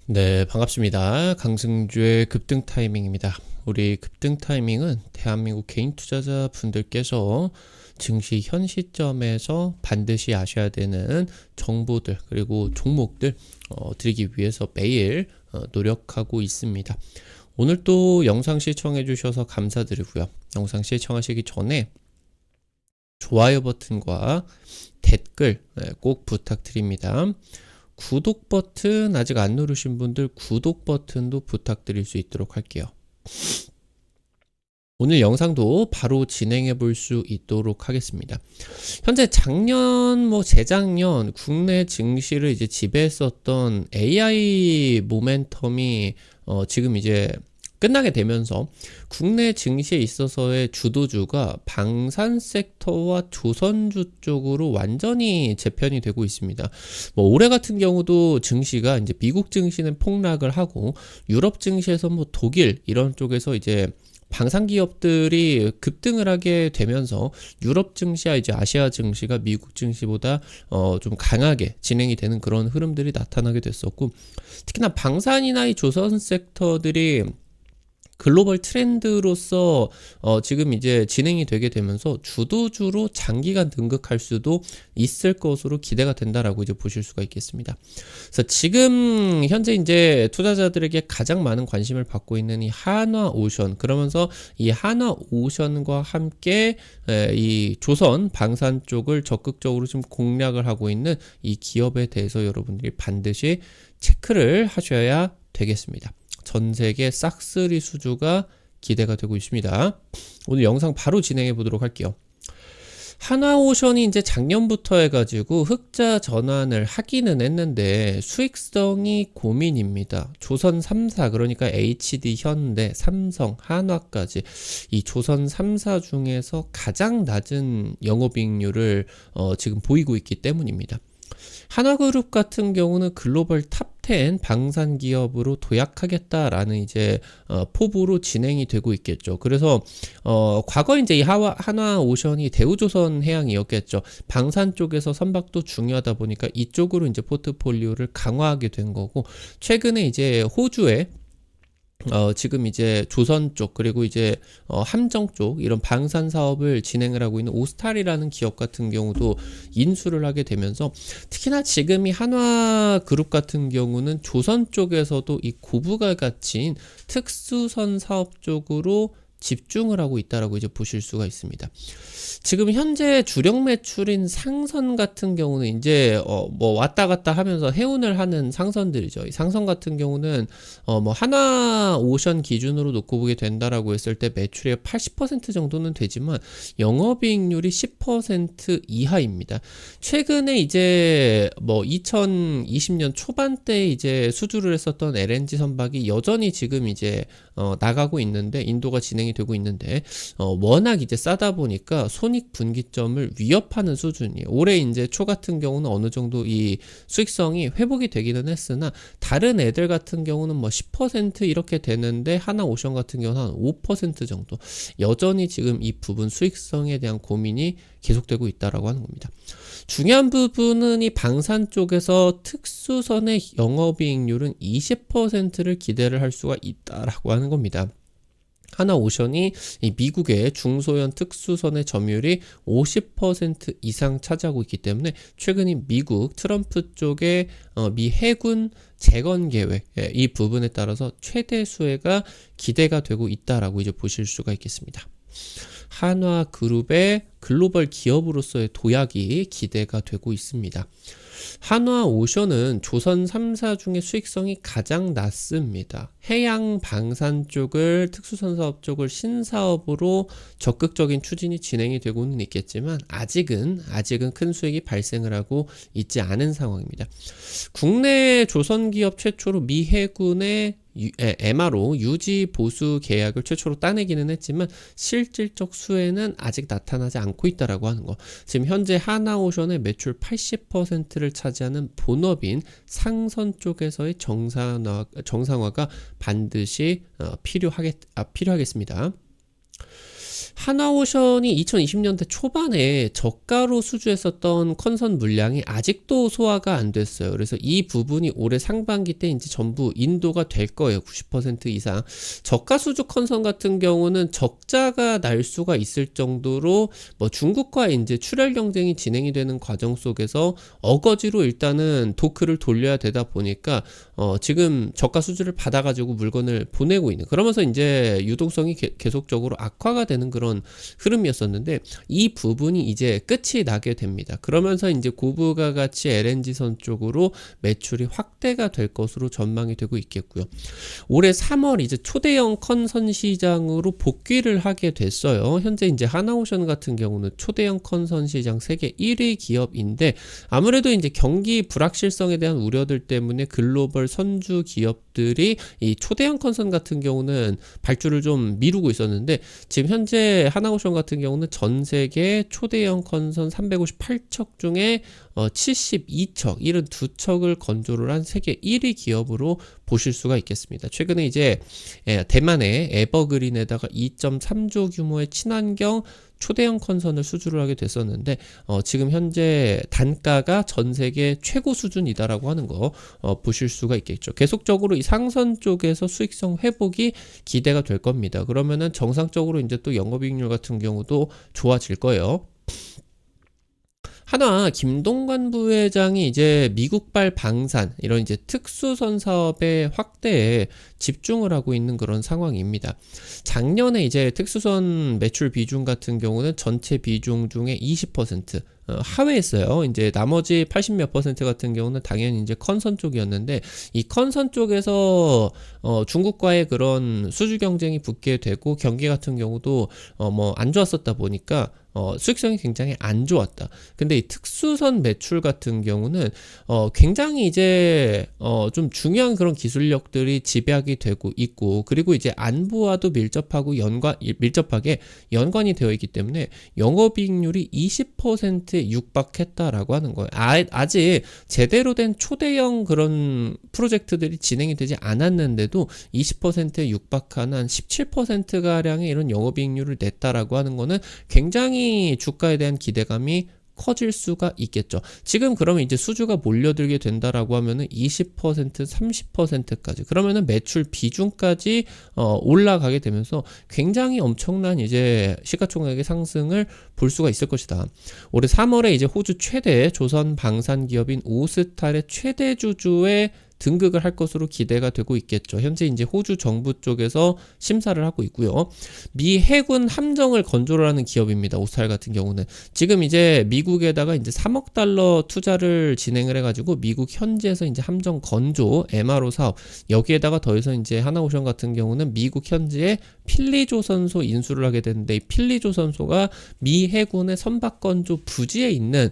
네, 반갑습니다. 강승주의 급등 타이밍입니다. 우리 급등 타이밍은 대한민국 개인 투자자 분들께서 증시 현 시점에서 반드시 아셔야 되는 정보들 그리고 종목들 드리기 위해서 매일 노력하고 있습니다. 오늘 또 영상 시청해 주셔서 감사드리고요. 영상 시청하시기 전에 좋아요 버튼과 댓글 꼭 부탁드립니다. 구독 버튼 아직 안 누르신 분들 구독 버튼도 부탁드릴 수 있도록 할게요. 오늘 영상도 바로 진행해 볼 수 있도록 하겠습니다. 현재 작년 재작년 국내 증시를 이제 지배했었던 AI 모멘텀이 지금 이제 끝나게 되면서 국내 증시에 있어서의 주도주가 방산 섹터와 조선주 쪽으로 완전히 재편이 되고 있습니다. 올해 같은 경우도 증시가 이제 미국 증시는 폭락을 하고 유럽 증시에서 독일 이런 쪽에서 이제 방산 기업들이 급등을 하게 되면서 유럽 증시와 이제 아시아 증시가 미국 증시보다 좀 강하게 진행이 되는 그런 흐름들이 나타나게 됐었고, 특히나 방산이나 이 조선 섹터들이 글로벌 트렌드로서 지금 이제 진행이 되게 되면서 주도주로 장기간 등극할 수도 있을 것으로 기대가 된다라고 이제 보실 수가 있겠습니다. 그래서 지금 현재 이제 투자자들에게 가장 많은 관심을 받고 있는 이 한화오션, 그러면서 이 한화오션과 함께 이 조선 방산 쪽을 적극적으로 좀 공략을 하고 있는 이 기업에 대해서 여러분들이 반드시 체크를 하셔야 되겠습니다. 전 세계 싹쓸이 수주가 기대가 되고 있습니다. 오늘 영상 바로 진행해 보도록 할게요. 한화오션이 이제 작년부터 해가지고 흑자 전환을 하기는 했는데 수익성이 고민입니다. 조선 3사, 그러니까 HD, 현대, 삼성, 한화까지 이 조선 3사 중에서 가장 낮은 영업이익률을 지금 보이고 있기 때문입니다. 하나그룹 같은 경우는 글로벌 탑10 방산 기업으로 도약하겠다라는 이제 포부로 진행이 되고 있겠죠. 그래서 과거 이제 이 한화오션이 대우조선 해양이었겠죠. 방산 쪽에서 선박도 중요하다 보니까 이쪽으로 이제 포트폴리오를 강화하게 된 거고, 최근에 이제 호주에 지금 이제 조선 쪽 그리고 이제 함정 쪽 이런 방산 사업을 진행을 하고 있는 오스탈이라는 기업 같은 경우도 인수를 하게 되면서, 특히나 지금 이 한화그룹 같은 경우는 조선 쪽에서도 이 고부가 갇힌 특수선 사업 쪽으로 집중을 하고 있다라고 이제 보실 수가 있습니다. 지금 현재 주력 매출인 상선 같은 경우는 이제 왔다 갔다 하면서 해운을 하는 상선들이죠. 이 상선 같은 경우는 한화오션 기준으로 놓고 보게 된다라고 했을 때 매출의 80% 정도는 되지만 영업이익률이 10% 이하입니다. 최근에 이제 2020년 초반때 이제 수주를 했었던 LNG 선박이 여전히 지금 이제 나가고 있는데, 인도가 진행이 되고 있는데 워낙 이제 싸다 보니까 손익분기점을 위협하는 수준이에요. 올해 이제 초 같은 경우는 어느 정도 이 수익성이 회복이 되기는 했으나 다른 애들 같은 경우는 10% 이렇게 되는데 하나오션 같은 경우는 한 5% 정도 여전히 지금 이 부분 수익성에 대한 고민이 계속되고 있다라고 하는 겁니다. 중요한 부분은 이 방산 쪽에서 특수선의 영업이익률은 20%를 기대를 할 수가 있다라고 하는 겁니다. 하나오션이 이 미국의 중소형 특수선의 점유율이 50% 이상 차지하고 있기 때문에 최근에 미국 트럼프 쪽의 미 해군 재건 계획, 이 부분에 따라서 최대 수혜가 기대가 되고 있다라고 이제 보실 수가 있겠습니다. 한화그룹의 글로벌 기업으로서의 도약이 기대가 되고 있습니다. 한화오션은 조선 3사 중에 수익성이 가장 낮습니다. 해양 방산 쪽을, 특수선 사업 쪽을 신사업으로 적극적인 추진이 진행이 되고는 있겠지만 아직은 큰 수익이 발생을 하고 있지 않은 상황입니다. 국내 조선기업 최초로 미 해군의 MRO 유지 보수 계약을 최초로 따내기는 했지만 실질적 수혜는 아직 나타나지 않고 있다라고 하는 거. 지금 현재 하나오션의 매출 80%를 차지하는 본업인 상선 쪽에서의 정상화가 반드시 필요하겠습니다. 하나오션이 2020년대 초반에 저가로 수주했었던 컨선 물량이 아직도 소화가 안 됐어요. 그래서 이 부분이 올해 상반기 때 이제 전부 인도가 될 거예요. 90% 이상. 저가 수주 컨선 같은 경우는 적자가 날 수가 있을 정도로 뭐 중국과 이제 출혈 경쟁이 진행이 되는 과정 속에서 어거지로 일단은 도크를 돌려야 되다 보니까 지금 저가 수주를 받아가지고 물건을 보내고 있는, 그러면서 이제 유동성이 계속적으로 악화가 되는 그런 흐름이었었는데, 이 부분이 이제 끝이 나게 됩니다. 그러면서 이제 고부가 가치 LNG선 쪽으로 매출이 확대가 될 것으로 전망이 되고 있겠고요. 올해 3월 이제 초대형 컨선 시장으로 복귀를 하게 됐어요. 현재 이제 하나오션 같은 경우는 초대형 컨선 시장 세계 1위 기업인데, 아무래도 이제 경기 불확실성에 대한 우려들 때문에 글로벌 선주 기업들이 이 초대형 컨선 같은 경우는 발주를 좀 미루고 있었는데, 지금 현재 하나오션 같은 경우는 전 세계 초대형 컨선 358척 중에 72척, 72척을 건조를 한 세계 1위 기업으로 보실 수가 있겠습니다. 최근에 이제 대만의 에버그린에다가 2.3조 규모의 친환경 초대형 컨선을 수주를 하게 됐었는데, 지금 현재 단가가 전 세계 최고 수준이다라고 하는 거 보실 수가 있겠죠. 계속적으로 이 상선 쪽에서 수익성 회복이 기대가 될 겁니다. 그러면은 정상적으로 이제 또 영업이익률 같은 경우도 좋아질 거예요. 하나 김동관 부회장이 이제 미국발 방산 이런 이제 특수선 사업의 확대에 집중을 하고 있는 그런 상황입니다. 작년에 이제 특수선 매출 비중 같은 경우는 전체 비중 중에 20% 하회했어요. 이제 나머지 80몇 % 같은 경우는 당연히 이제 컨선 쪽이었는데, 이 컨선 쪽에서 중국과의 그런 수주 경쟁이 붙게 되고 경기 같은 경우도 뭐 안 좋았었다 보니까 수익성이 굉장히 안 좋았다. 근데 이 특수선 매출 같은 경우는 굉장히 이제 좀 중요한 그런 기술력들이 집약이 되고 있고, 그리고 이제 안보와도 밀접하게 연관이 되어 있기 때문에 영업이익률이 20%에 육박했다라고 하는 거예요. 아직 제대로 된 초대형 그런 프로젝트들이 진행이 되지 않았는데도 20%에 육박한 한 17%가량의 이런 영업이익률을 냈다라고 하는 거는 굉장히 주가에 대한 기대감이 커질 수가 있겠죠. 지금 그러면 이제 수주가 몰려들게 된다라고 하면은 20%, 30%까지, 그러면은 매출 비중까지 올라가게 되면서 굉장히 엄청난 이제 시가총액의 상승을 볼 수가 있을 것이다. 올해 3월에 이제 호주 최대 조선 방산 기업인 오스탈의 최대 주주의 등극을 할 것으로 기대가 되고 있겠죠. 현재 이제 호주 정부 쪽에서 심사를 하고 있고요. 미 해군 함정을 건조를 하는 기업입니다. 오스탈 같은 경우는 지금 이제 미국에다가 이제 3억 달러 투자를 진행을 해가지고 미국 현지에서 이제 함정 건조 MRO 사업, 여기에다가 더해서 이제 하나오션 같은 경우는 미국 현지에 필리조선소 인수를 하게 되는데, 이 필리조선소가 미 해군의 선박건조 부지에 있는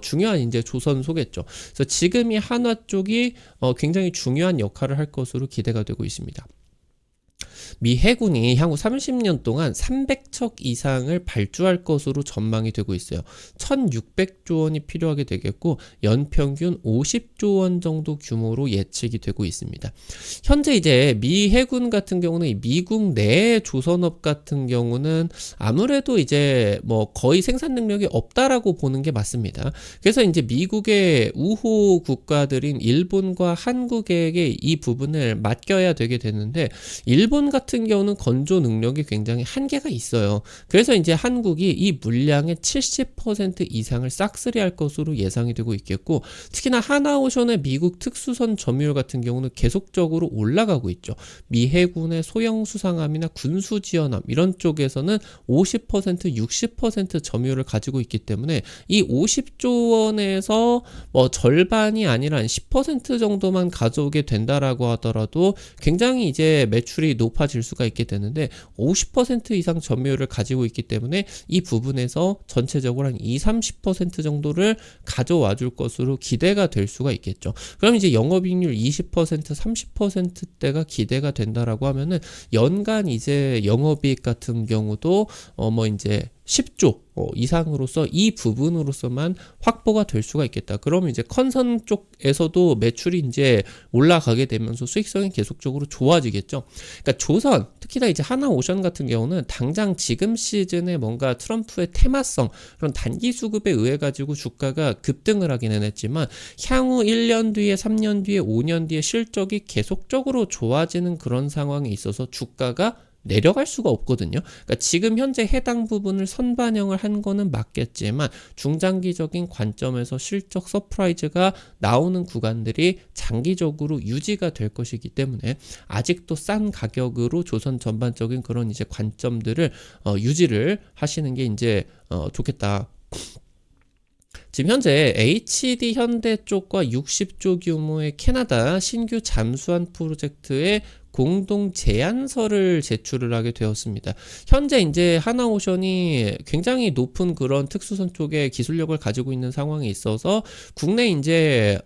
중요한 이제 조선소겠죠. 그래서 지금 이 한화 쪽이 굉장히 중요한 역할을 할 것으로 기대가 되고 있습니다. 미 해군이 향후 30년 동안 300척 이상을 발주할 것으로 전망이 되고 있어요. 1,600조 원이 필요하게 되겠고, 연평균 50조 원 정도 규모로 예측이 되고 있습니다. 현재 이제 미 해군 같은 경우는 미국 내 조선업 같은 경우는 아무래도 이제 뭐 거의 생산 능력이 없다라고 보는 게 맞습니다. 그래서 이제 미국의 우호 국가들인 일본과 한국에게 이 부분을 맡겨야 되게 되는데, 일본 같은 경우는 건조 능력이 굉장히 한계가 있어요. 그래서 이제 한국이 이 물량의 70% 이상을 싹쓸이할 것으로 예상이 되고 있겠고, 특히나 하나오션의 미국 특수선 점유율 같은 경우는 계속적으로 올라가고 있죠. 미 해군의 소형 수상함이나 군수 지원함 이런 쪽에서는 50%, 60% 점유율을 가지고 있기 때문에 이 50조 원에서 뭐 절반이 아니라 한 10% 정도만 가져오게 된다라고 하더라도 굉장히 이제 매출이 높아질 수가 있게 되는데, 50% 이상 점유율을 가지고 있기 때문에 이 부분에서 전체적으로 한 20-30% 정도를 가져와 줄 것으로 기대가 될 수가 있겠죠. 그럼 이제 영업이익률 20%, 30%대가 기대가 된다라고 하면은 연간 이제 영업이익 같은 경우도 뭐 이제 10조 이상으로서 이 부분으로서만 확보가 될 수가 있겠다. 그러면 이제 컨선 쪽에서도 매출이 이제 올라가게 되면서 수익성이 계속적으로 좋아지겠죠. 그러니까 조선, 특히나 이제 하나오션 같은 경우는 당장 지금 시즌에 뭔가 트럼프의 테마성, 그런 단기 수급에 의해 가지고 주가가 급등을 하기는 했지만 향후 1년 뒤에, 3년 뒤에, 5년 뒤에 실적이 계속적으로 좋아지는 그런 상황에 있어서 주가가 내려갈 수가 없거든요. 그러니까 지금 현재 해당 부분을 선반영을 한 거는 맞겠지만 중장기적인 관점에서 실적 서프라이즈가 나오는 구간들이 장기적으로 유지가 될 것이기 때문에 아직도 싼 가격으로 조선 전반적인 그런 이제 관점들을 유지를 하시는 게 이제 좋겠다. 지금 현재 HD 현대 쪽과 60조 규모의 캐나다 신규 잠수함 프로젝트에 공동 제안서를 제출을 하게 되었습니다. 현재 이제 하나오션이 굉장히 높은 그런 특수선 쪽에 기술력을 가지고 있는 상황에 있어서 국내 이제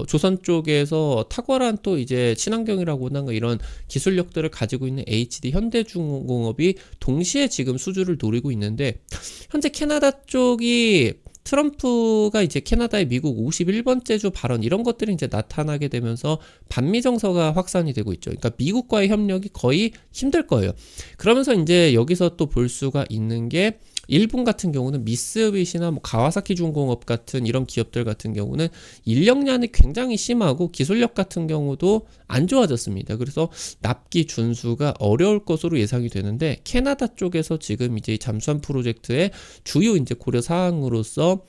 조선 쪽에서 탁월한 또 이제 친환경이라고나 이런 기술력들을 가지고 있는 HD 현대중공업이 동시에 지금 수주를 노리고 있는데 현재 캐나다 쪽이 트럼프가 이제 캐나다의 미국 51번째 주 발언 이런 것들이 이제 나타나게 되면서 반미 정서가 확산이 되고 있죠. 그러니까 미국과의 협력이 거의 힘들 거예요. 그러면서 이제 여기서 또 볼 수가 있는 게 일본 같은 경우는 미쓰비시나 뭐 가와사키 중공업 같은 이런 기업들 같은 경우는 인력난이 굉장히 심하고 기술력 같은 경우도 안 좋아졌습니다. 그래서 납기 준수가 어려울 것으로 예상이 되는데 캐나다 쪽에서 지금 이제 잠수함 프로젝트의 주요 이제 고려 사항으로서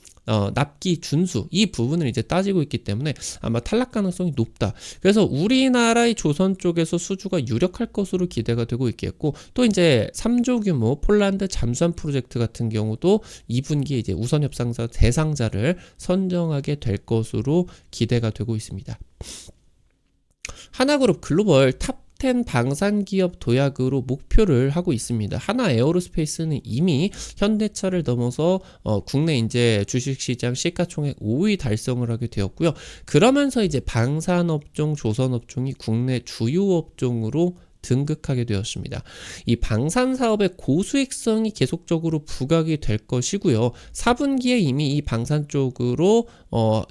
납기 준수 이 부분을 이제 따지고 있기 때문에 아마 탈락 가능성이 높다. 그래서 우리나라의 조선 쪽에서 수주가 유력할 것으로 기대가 되고 있겠고 또 이제 3조 규모 폴란드 잠수함 프로젝트 같은 경우도 2분기에 이제 우선 협상자 대상자를 선정하게 될 것으로 기대가 되고 있습니다. 하나그룹 글로벌 탑 10 방산기업 도약으로 목표를 하고 있습니다. 하나 에어로스페이스는 이미 현대차를 넘어서 국내 이제 주식시장 시가총액 5위 달성을 하게 되었고요. 그러면서 이제 방산업종, 조선업종이 국내 주요 업종으로 등극하게 되었습니다. 이 방산 사업의 고수익성이 계속적으로 부각이 될 것이고요. 4분기에 이미 이 방산 쪽으로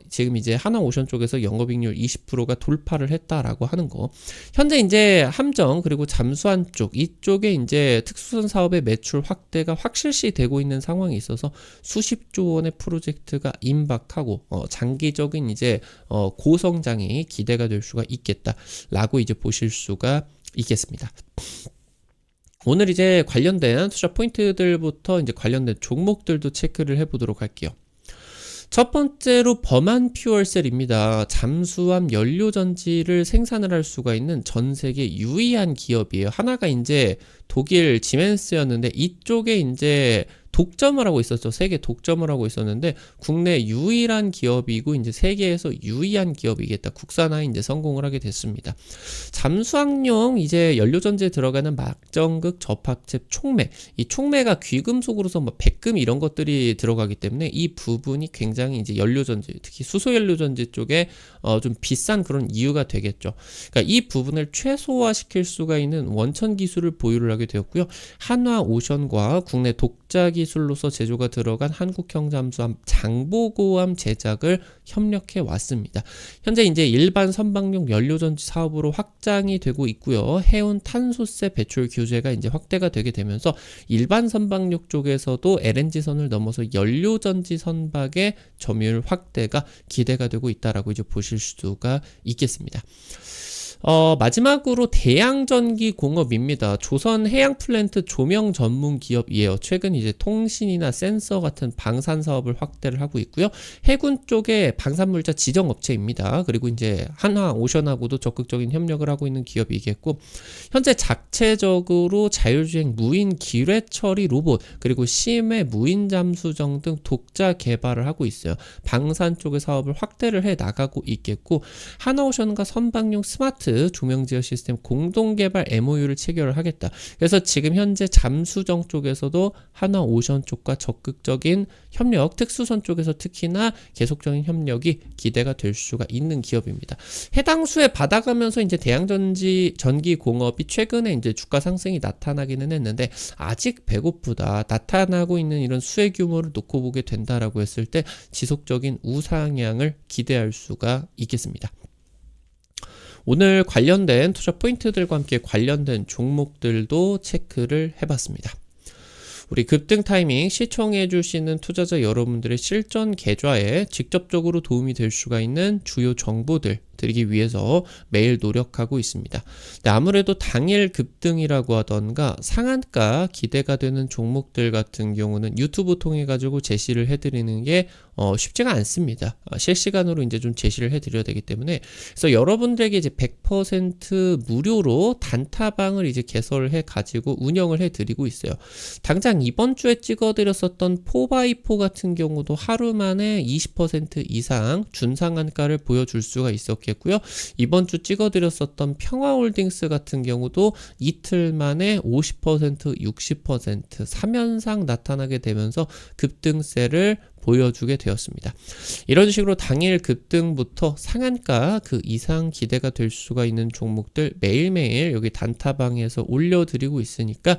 지금 이제 하나오션 쪽에서 영업이익률 20%가 돌파를 했다라고 하는 거. 현재 이제 함정 그리고 잠수함 쪽 이쪽에 이제 특수선 사업의 매출 확대가 확실시 되고 있는 상황이 있어서 수십조 원의 프로젝트가 임박하고 장기적인 이제 고성장이 기대가 될 수가 있겠다라고 이제 보실 수가 있겠습니다. 오늘 이제 관련된 투자 포인트들부터 이제 관련된 종목들도 체크를 해보도록 할게요. 첫 번째로 범한 퓨얼셀입니다. 잠수함 연료전지를 생산을 할 수가 있는 전 세계 유의한 기업이에요. 하나가 이제 독일 지멘스였는데 이쪽에 이제 독점을 하고 있었죠. 세계 독점을 하고 있었는데 국내 유일한 기업이고 이제 세계에서 유의한 기업이겠다. 국산화에 이제 성공을 하게 됐습니다. 잠수함용 이제 연료전지에 들어가는 막정극 접합체 촉매. 이 촉매가 귀금속으로서 뭐 백금 이런 것들이 들어가기 때문에 이 부분이 굉장히 이제 연료전지, 특히 수소연료전지 쪽에 좀 비싼 그런 이유가 되겠죠. 그러니까 이 부분을 최소화시킬 수가 있는 원천 기술을 보유를 하게 되었고요. 한화오션과 국내 독자 기술로서 제조가 들어간 한국형 잠수함 장보고함 제작을 협력해 왔습니다. 현재 이제 일반 선박용 연료전지 사업으로 확장이 되고 있고요. 해운 탄소세 배출 규제가 이제 확대가 되게 되면서 일반 선박용 쪽에서도 LNG선을 넘어서 연료전지 선박의 점유율 확대가 기대가 되고 있다라고 이제 보실 수가 있겠습니다. 마지막으로 대양전기공업입니다. 조선 해양플랜트 조명 전문 기업이에요. 최근 이제 통신이나 센서 같은 방산 사업을 확대를 하고 있고요. 해군 쪽에 방산물자 지정업체입니다. 그리고 이제 한화오션하고도 적극적인 협력을 하고 있는 기업이겠고 현재 자체적으로 자율주행 무인 기뢰 처리 로봇 그리고 심해 무인 잠수정 등 독자 개발을 하고 있어요. 방산 쪽의 사업을 확대를 해 나가고 있겠고 한화오션과 선박용 스마트 하이라이트 조명제어 시스템 공동개발 MOU를 체결을 하겠다. 그래서 지금 현재 잠수정 쪽에서도 한화오션 쪽과 적극적인 협력, 특수선 쪽에서 특히나 계속적인 협력이 기대가 될 수가 있는 기업입니다. 해당 수에 받아가면서 이제 대양전기공업이 최근에 이제 주가 상승이 나타나기는 했는데 아직 배고프다. 나타나고 있는 이런 수혜 규모를 놓고 보게 된다라고 했을 때 지속적인 우상향을 기대할 수가 있겠습니다. 오늘 관련된 투자 포인트들과 함께 관련된 종목들도 체크를 해봤습니다. 우리 급등 타이밍 시청해 주시는 투자자 여러분들의 실전 계좌에 직접적으로 도움이 될 수가 있는 주요 정보들 드리기 위해서 매일 노력하고 있습니다. 아무래도 당일 급등이라고 하던가 상한가 기대가 되는 종목들 같은 경우는 유튜브 통해 가지고 제시를 해드리는 게 쉽지가 않습니다. 실시간으로 이제 좀 제시를 해드려야 되기 때문에 그래서 여러분들에게 이제 100% 무료로 단타방을 이제 개설해 가지고 운영을 해드리고 있어요. 당장 이번 주에 찍어드렸었던 4x4 같은 경우도 하루 만에 20% 이상 준상한가를 보여줄 수가 있었겠고요. 이번 주 찍어드렸었던 평화홀딩스 같은 경우도 이틀 만에 50%, 60% 3연상 나타나게 되면서 급등세를 보여주게 되었습니다. 이런 식으로 당일 급등부터 상한가 그 이상 기대가 될 수가 있는 종목들 매일매일 여기 단타방에서 올려드리고 있으니까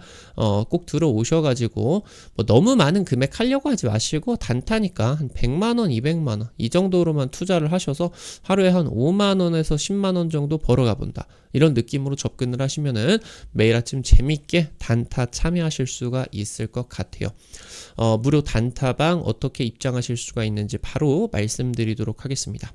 꼭 들어오셔가지고 뭐 너무 많은 금액 하려고 하지 마시고 단타니까 한 100만원, 200만원 이 정도로만 투자를 하셔서 하루에 한 5만원에서 10만원 정도 벌어가 본다. 이런 느낌으로 접근을 하시면은 매일 아침 재밌게 단타 참여하실 수가 있을 것 같아요. 무료 단타방 어떻게 입장하실 수가 있는지 바로 말씀드리도록 하겠습니다.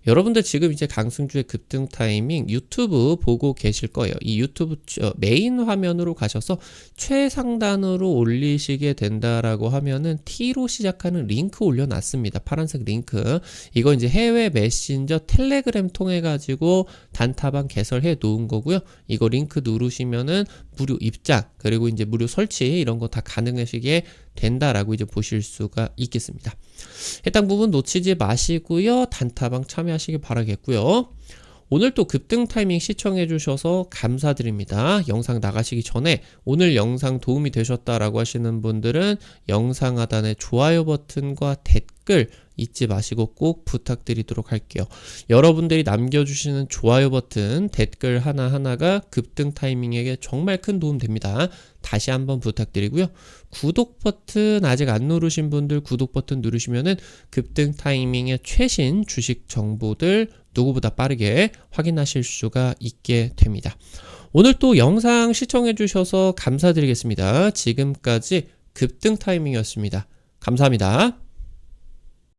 여러분들 지금 이제 강승주의 급등 타이밍 유튜브 보고 계실 거예요. 이 유튜브 메인 화면으로 가셔서 최상단으로 올리시게 된다라고 하면은 T로 시작하는 링크 올려놨습니다. 파란색 링크. 이거 이제 해외 메신저 텔레그램 통해 가지고 단타방 개설해 놓은 거고요. 이거 링크 누르시면은 무료 입장 그리고 이제 무료 설치 이런 거 다 가능하시게 된다라고 이제 보실 수가 있겠습니다. 해당 부분 놓치지 마시고요. 단타방 참여하시기 바라겠고요. 오늘 또 급등 타이밍 시청해 주셔서 감사드립니다. 영상 나가시기 전에 오늘 영상 도움이 되셨다라고 하시는 분들은 영상 하단에 좋아요 버튼과 댓글 잊지 마시고 꼭 부탁드리도록 할게요. 여러분들이 남겨주시는 좋아요 버튼, 댓글 하나하나가 급등 타이밍에게 정말 큰 도움 됩니다. 다시 한번 부탁드리고요. 구독 버튼 아직 안 누르신 분들 구독 버튼 누르시면은 급등 타이밍의 최신 주식 정보들 누구보다 빠르게 확인하실 수가 있게 됩니다. 오늘 또 영상 시청해 주셔서 감사드리겠습니다. 지금까지 급등 타이밍이었습니다. 감사합니다.